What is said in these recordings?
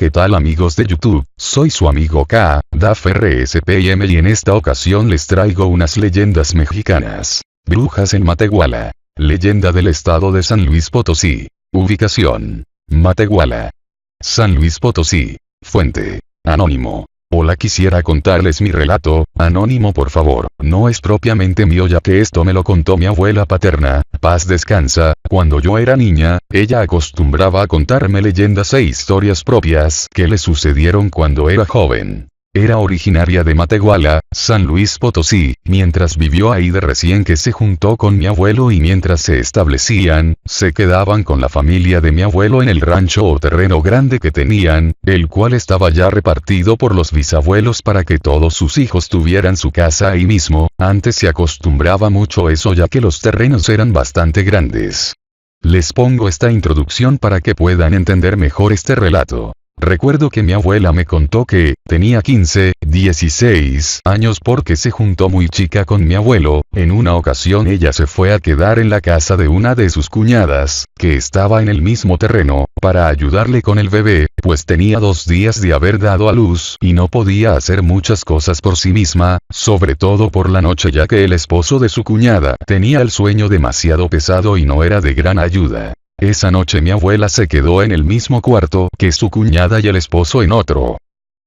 ¿Qué tal amigos de YouTube? Soy su amigo K, DAFRSPM y en esta ocasión les traigo unas leyendas mexicanas. Brujas en Matehuala. Leyenda del estado de San Luis Potosí. Ubicación: Matehuala, San Luis Potosí. Fuente: anónimo. Hola, quisiera contarles mi relato, anónimo por favor, no es propiamente mío ya que esto me lo contó mi abuela paterna, paz descansa, cuando yo era niña, ella acostumbraba a contarme leyendas e historias propias que le sucedieron cuando era joven. Era originaria de Matehuala, San Luis Potosí, mientras vivió ahí de recién que se juntó con mi abuelo y mientras se establecían, se quedaban con la familia de mi abuelo en el rancho o terreno grande que tenían, el cual estaba ya repartido por los bisabuelos para que todos sus hijos tuvieran su casa ahí mismo. Antes se acostumbraba mucho eso ya que los terrenos eran bastante grandes. Les pongo esta introducción para que puedan entender mejor este relato. Recuerdo que mi abuela me contó que tenía 15, 16 años porque se juntó muy chica con mi abuelo. En una ocasión ella se fue a quedar en la casa de una de sus cuñadas, que estaba en el mismo terreno, para ayudarle con el bebé, pues tenía 2 días de haber dado a luz y no podía hacer muchas cosas por sí misma, sobre todo por la noche ya que el esposo de su cuñada tenía el sueño demasiado pesado y no era de gran ayuda. Esa noche mi abuela se quedó en el mismo cuarto que su cuñada y el esposo en otro.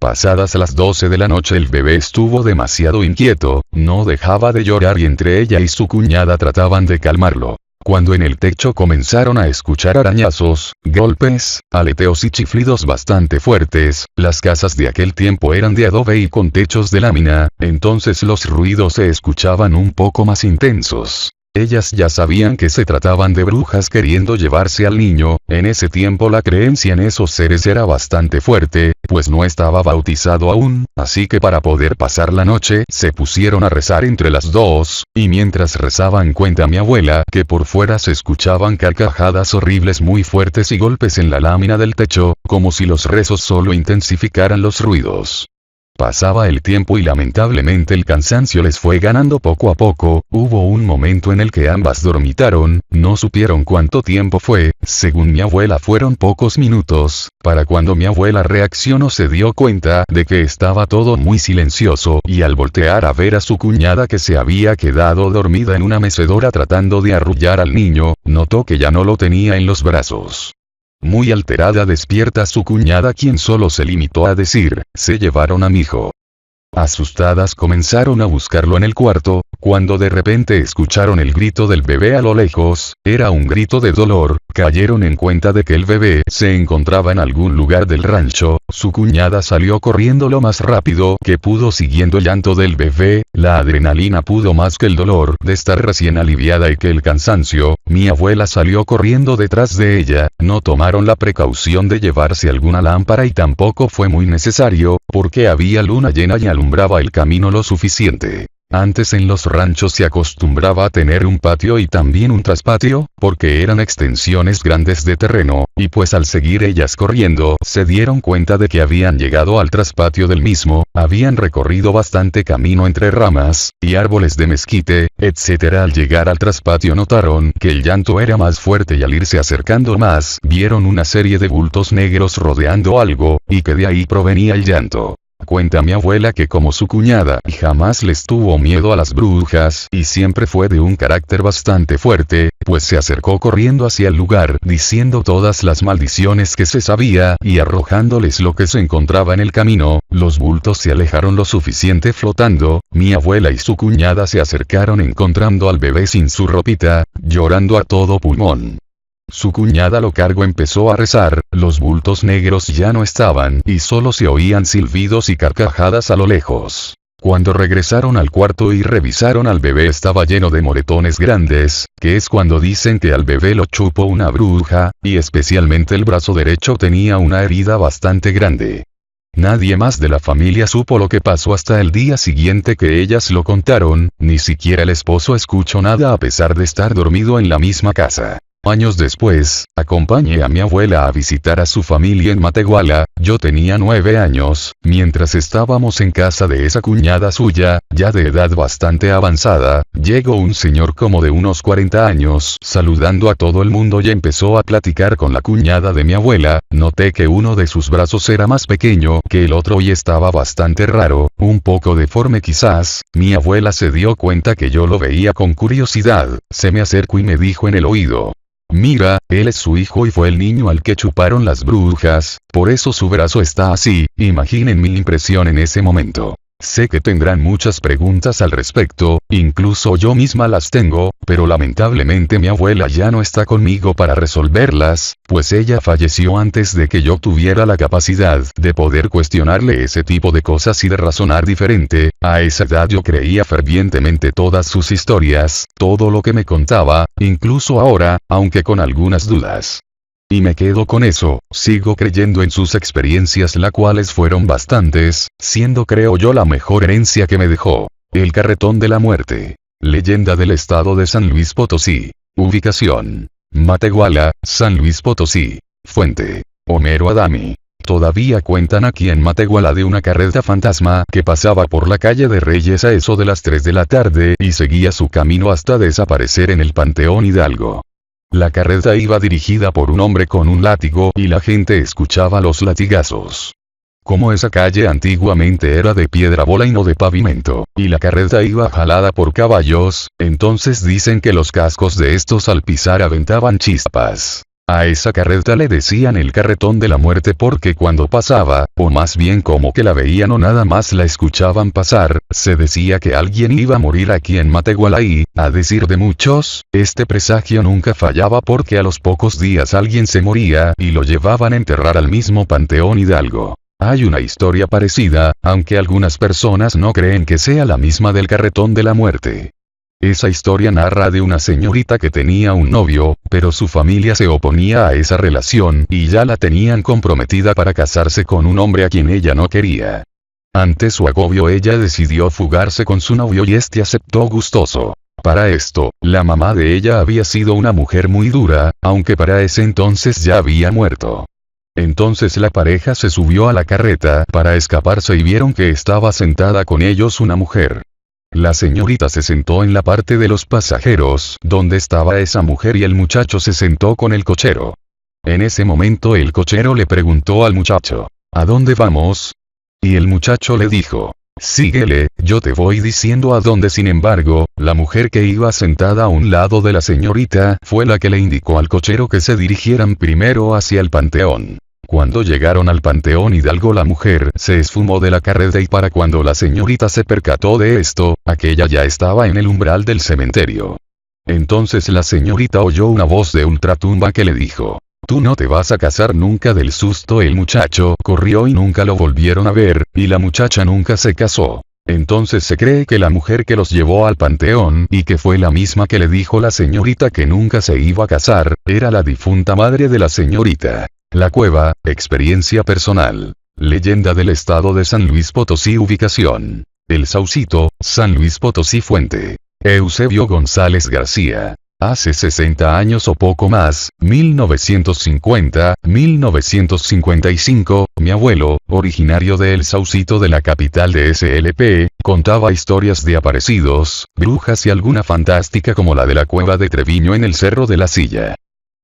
Pasadas las 12 de la noche el bebé estuvo demasiado inquieto, no dejaba de llorar y entre ella y su cuñada trataban de calmarlo. Cuando en el techo comenzaron a escuchar arañazos, golpes, aleteos y chiflidos bastante fuertes, las casas de aquel tiempo eran de adobe y con techos de lámina, entonces los ruidos se escuchaban un poco más intensos. Ellas ya sabían que se trataban de brujas queriendo llevarse al niño. En ese tiempo la creencia en esos seres era bastante fuerte, pues no estaba bautizado aún, así que para poder pasar la noche se pusieron a rezar entre las dos, y mientras rezaban cuenta mi abuela que por fuera se escuchaban carcajadas horribles muy fuertes y golpes en la lámina del techo, como si los rezos solo intensificaran los ruidos. Pasaba el tiempo y lamentablemente el cansancio les fue ganando poco a poco. Hubo un momento en el que ambas dormitaron, no supieron cuánto tiempo fue, según mi abuela fueron pocos minutos, para cuando mi abuela reaccionó se dio cuenta de que estaba todo muy silencioso y al voltear a ver a su cuñada que se había quedado dormida en una mecedora tratando de arrullar al niño, notó que ya no lo tenía en los brazos. Muy alterada despierta su cuñada quien solo se limitó a decir, se llevaron a mi hijo. Asustadas comenzaron a buscarlo en el cuarto, cuando de repente escucharon el grito del bebé a lo lejos, era un grito de dolor, cayeron en cuenta de que el bebé se encontraba en algún lugar del rancho, su cuñada salió corriendo lo más rápido que pudo siguiendo el llanto del bebé, la adrenalina pudo más que el dolor de estar recién aliviada y que el cansancio, mi abuela salió corriendo detrás de ella, no tomaron la precaución de llevarse alguna lámpara y tampoco fue muy necesario, porque había luna llena y alumbraba el camino lo suficiente. Antes en los ranchos se acostumbraba a tener un patio y también un traspatio, porque eran extensiones grandes de terreno, y pues al seguir ellas corriendo, se dieron cuenta de que habían llegado al traspatio del mismo, habían recorrido bastante camino entre ramas, y árboles de mezquite, etc. Al llegar al traspatio notaron que el llanto era más fuerte y al irse acercando más, vieron una serie de bultos negros rodeando algo, y que de ahí provenía el llanto. Cuenta mi abuela que como su cuñada jamás les tuvo miedo a las brujas y siempre fue de un carácter bastante fuerte, pues se acercó corriendo hacia el lugar diciendo todas las maldiciones que se sabía y arrojándoles lo que se encontraba en el camino. Los bultos se alejaron lo suficiente flotando, mi abuela y su cuñada se acercaron encontrando al bebé sin su ropita, llorando a todo pulmón. Su cuñada lo cargó, empezó a rezar, los bultos negros ya no estaban y solo se oían silbidos y carcajadas a lo lejos. Cuando regresaron al cuarto y revisaron al bebé estaba lleno de moretones grandes, que es cuando dicen que al bebé lo chupó una bruja, y especialmente el brazo derecho tenía una herida bastante grande. Nadie más de la familia supo lo que pasó hasta el día siguiente que ellas lo contaron, ni siquiera el esposo escuchó nada a pesar de estar dormido en la misma casa. Años después, acompañé a mi abuela a visitar a su familia en Matehuala. Yo tenía 9 años, mientras estábamos en casa de esa cuñada suya, ya de edad bastante avanzada, llegó un señor como de unos 40 años, saludando a todo el mundo y empezó a platicar con la cuñada de mi abuela. Noté que uno de sus brazos era más pequeño que el otro y estaba bastante raro, un poco deforme quizás. Mi abuela se dio cuenta que yo lo veía con curiosidad, se me acercó y me dijo en el oído: mira, él es su hijo y fue el niño al que chuparon las brujas, por eso su brazo está así. Imaginen mi impresión en ese momento. Sé que tendrán muchas preguntas al respecto, incluso yo misma las tengo, pero lamentablemente mi abuela ya no está conmigo para resolverlas, pues ella falleció antes de que yo tuviera la capacidad de poder cuestionarle ese tipo de cosas y de razonar diferente. A esa edad yo creía fervientemente todas sus historias, todo lo que me contaba, incluso ahora, aunque con algunas dudas. Y me quedo con eso, sigo creyendo en sus experiencias, las cuales fueron bastantes, siendo creo yo la mejor herencia que me dejó. El carretón de la muerte. Leyenda del estado de San Luis Potosí. Ubicación: Matehuala, San Luis Potosí. Fuente: Homero Adami. Todavía cuentan aquí en Matehuala de una carreta fantasma que pasaba por la calle de Reyes a eso de las 3 de la tarde y seguía su camino hasta desaparecer en el Panteón Hidalgo. La carreta iba dirigida por un hombre con un látigo y la gente escuchaba los latigazos. Como esa calle antiguamente era de piedra bola y no de pavimento, y la carreta iba jalada por caballos, entonces dicen que los cascos de estos al pisar aventaban chispas. A esa carreta le decían el carretón de la muerte porque cuando pasaba, o más bien como que la veían o nada más la escuchaban pasar, se decía que alguien iba a morir aquí en Matehuala y, a decir de muchos, este presagio nunca fallaba porque a los pocos días alguien se moría y lo llevaban a enterrar al mismo Panteón Hidalgo. Hay una historia parecida, aunque algunas personas no creen que sea la misma del carretón de la muerte. Esa historia narra de una señorita que tenía un novio, pero su familia se oponía a esa relación y ya la tenían comprometida para casarse con un hombre a quien ella no quería. Ante su agobio ella decidió fugarse con su novio y este aceptó gustoso. Para esto, la mamá de ella había sido una mujer muy dura, aunque para ese entonces ya había muerto. Entonces la pareja se subió a la carreta para escaparse y vieron que estaba sentada con ellos una mujer. La señorita se sentó en la parte de los pasajeros, donde estaba esa mujer y el muchacho se sentó con el cochero. En ese momento el cochero le preguntó al muchacho: ¿a dónde vamos? Y el muchacho le dijo: síguele, yo te voy diciendo a dónde. Sin embargo, la mujer que iba sentada a un lado de la señorita fue la que le indicó al cochero que se dirigieran primero hacia el panteón. Cuando llegaron al Panteón Hidalgo la mujer se esfumó de la carreta y para cuando la señorita se percató de esto, aquella ya estaba en el umbral del cementerio. Entonces la señorita oyó una voz de ultratumba que le dijo: tú no te vas a casar nunca. Del susto el muchacho corrió y nunca lo volvieron a ver, y la muchacha nunca se casó. Entonces se cree que la mujer que los llevó al panteón y que fue la misma que le dijo la señorita que nunca se iba a casar, era la difunta madre de la señorita. La cueva, experiencia personal. Leyenda del estado de San Luis Potosí. Ubicación: El Saucito, San Luis Potosí. Fuente: Eusebio González García. Hace 60 años o poco más, 1950-1955, mi abuelo, originario de El Saucito de la capital de SLP, contaba historias de aparecidos, brujas y alguna fantástica como la de la cueva de Treviño en el Cerro de la Silla.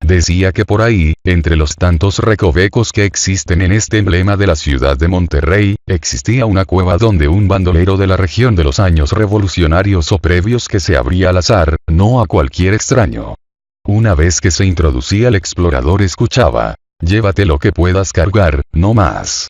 Decía que por ahí, entre los tantos recovecos que existen en este emblema de la ciudad de Monterrey, existía una cueva donde un bandolero de la región de los años revolucionarios o previos que se abría al azar, no a cualquier extraño. Una vez que se introducía el explorador escuchaba: llévate lo que puedas cargar, no más.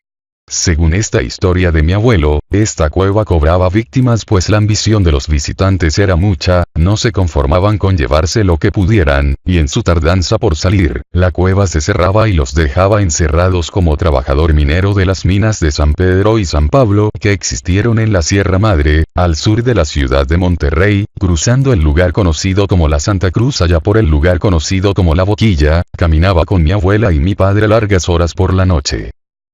Según esta historia de mi abuelo, esta cueva cobraba víctimas pues la ambición de los visitantes era mucha, no se conformaban con llevarse lo que pudieran, y en su tardanza por salir, la cueva se cerraba y los dejaba encerrados como trabajador minero de las minas de San Pedro y San Pablo que existieron en la Sierra Madre, al sur de la ciudad de Monterrey, cruzando el lugar conocido como la Santa Cruz allá por el lugar conocido como la Boquilla. Caminaba con mi abuela y mi padre largas horas por la noche.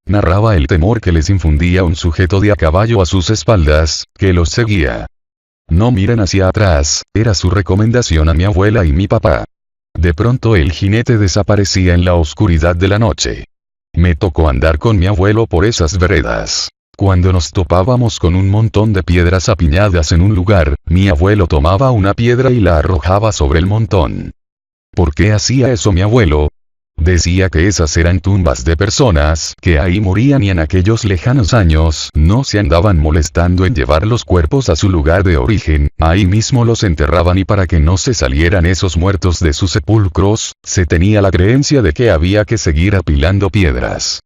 Narraba el temor que les infundía un sujeto de a caballo a sus espaldas, que los seguía. No miren hacia atrás, era su recomendación a mi abuela y mi papá. De pronto el jinete desaparecía en la oscuridad de la noche. Me tocó andar con mi abuelo por esas veredas. Cuando nos topábamos con un montón de piedras apiñadas en un lugar, mi abuelo tomaba una piedra y la arrojaba sobre el montón. ¿Por qué hacía eso mi abuelo? Decía que esas eran tumbas de personas que ahí morían y en aquellos lejanos años no se andaban molestando en llevar los cuerpos a su lugar de origen, ahí mismo los enterraban y para que no se salieran esos muertos de sus sepulcros, se tenía la creencia de que había que seguir apilando piedras.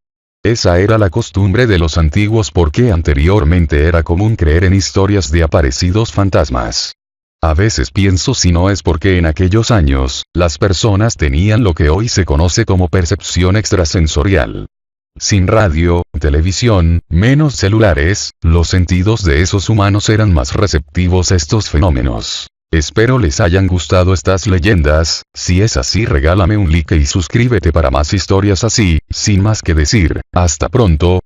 Esa era la costumbre de los antiguos porque anteriormente era común creer en historias de aparecidos fantasmas. A veces pienso si no es porque en aquellos años, las personas tenían lo que hoy se conoce como percepción extrasensorial. Sin radio, televisión, menos celulares, los sentidos de esos humanos eran más receptivos a estos fenómenos. Espero les hayan gustado estas leyendas, si es así regálame un like y suscríbete para más historias así, sin más que decir, hasta pronto.